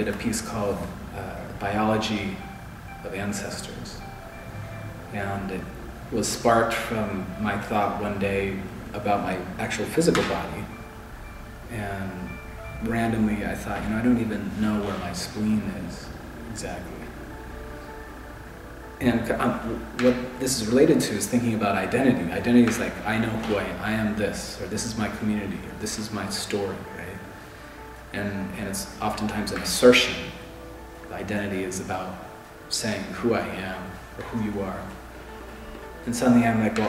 did a piece called Biology of Ancestors. And it was sparked from my thought one day about my actual physical body. And randomly I thought, I don't even know where my spleen is exactly. And what this is related to is thinking about identity. Identity is like, I know who I am this, or this is my community, or this is my story, right? And it's oftentimes an assertion. Identity is about saying who I am, or who you are. And suddenly I'm like, well,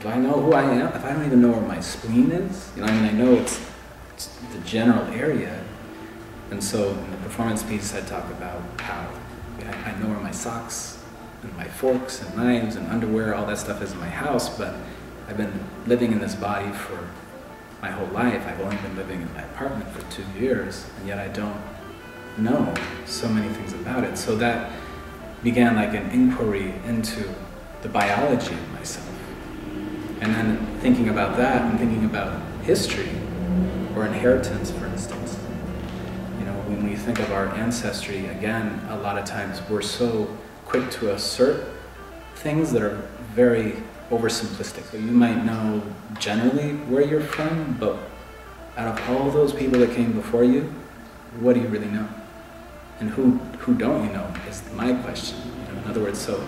do I know who I am? If I don't even know where my spleen is? I know it's the general area. And so in the performance piece, I talk about how I know where my socks and my forks and knives and underwear, all that stuff is in my house, but I've been living in this body for my whole life. I've only been living in my apartment for 2 years, and yet I don't know so many things about it. So that began like an inquiry into the biology of myself. And then thinking about that and thinking about history or inheritance, for instance. When we think of our ancestry, again, a lot of times we're so quick to assert things that are very oversimplistic. So you might know generally where you're from, but out of all those people that came before you, what do you really know? And who don't you know is my question. In other words, so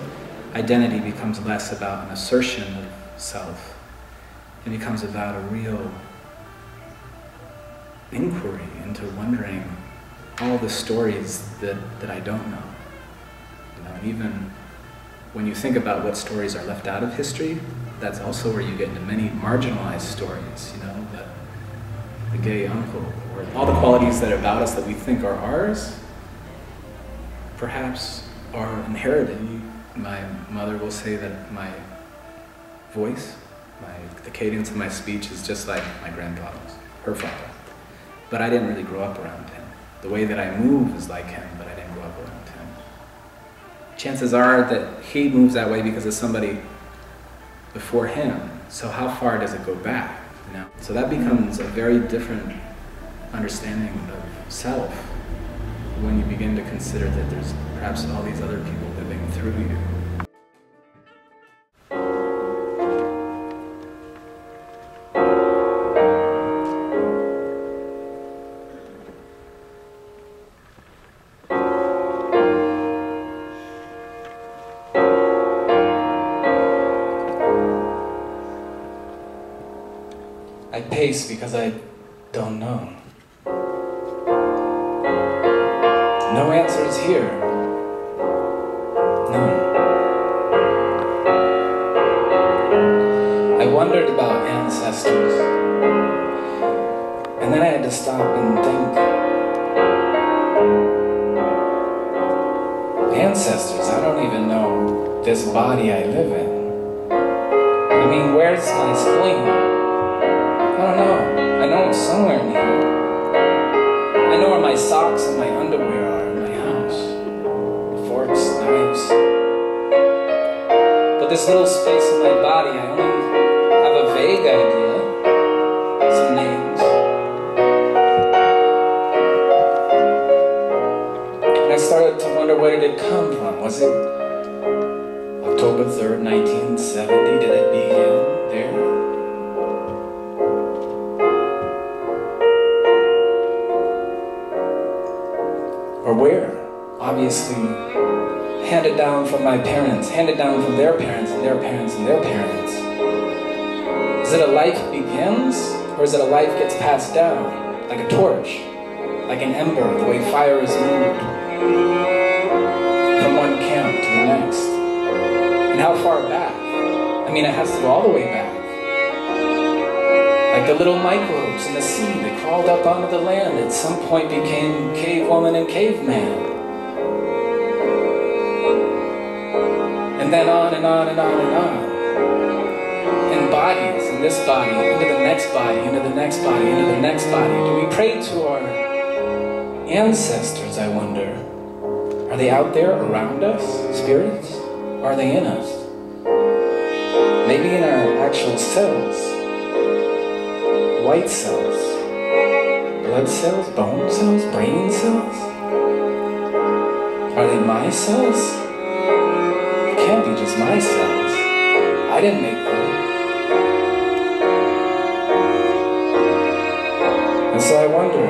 identity becomes less about an assertion of self. It becomes about a real inquiry into wondering all the stories that I don't know. And even when you think about what stories are left out of history, that's also where you get into many marginalized stories, the gay uncle, or all the qualities that are about us that we think are ours, perhaps are inherited. My mother will say that my voice, the cadence of my speech is just like my grandfather's, her father. But I didn't really grow up around him. The way that I move is like him, but I didn't grow up around him. Chances are that he moves that way because of somebody before him. So how far does it go back? So that becomes a very different understanding of self when you begin to consider that there's perhaps all these other people living through you. I pace because I don't know. No answers here. None. I wondered about ancestors, and then I had to stop and think. Ancestors, I don't even know this body I live in. Where's my spleen? I don't know. I know it's somewhere in here. I know where my socks and my underwear are in my house. Forks, knives. But this little space in my body, I only have a vague idea. Some names. And I started to wonder, where did it come from? Was it October 3rd, 1970? Did it begin there? Or where? Obviously, handed down from my parents, handed down from their parents and their parents and their parents. Is it a life begins, or is it a life gets passed down, like a torch, like an ember, the way fire is moved from one camp to the next? And how far back? It has to go all the way back. Like the little microbes in the sea that crawled up onto the land, at some point became cave woman and caveman. And then on and on and on and on. In bodies, in this body, into the next body, into the next body, into the next body. Do we pray to our ancestors, I wonder? Are they out there around us, spirits? Or are they in us? Maybe in our actual cells. White cells, blood cells, bone cells, brain cells? Are they my cells? It can't be just my cells. I didn't make them. And so I wonder,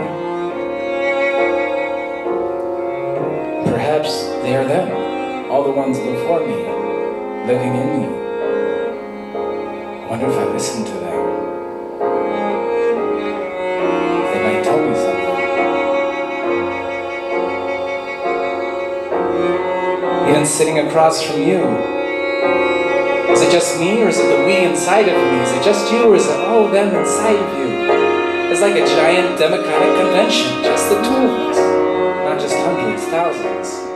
perhaps they are them, all the ones before me, living in me. I wonder if I listen to them. They might tell me something. Even sitting across from you, is it just me, or is it the we inside of me? Is it just you, or is it all of them inside of you? It's like a giant democratic convention, just the two of us, not just hundreds, thousands.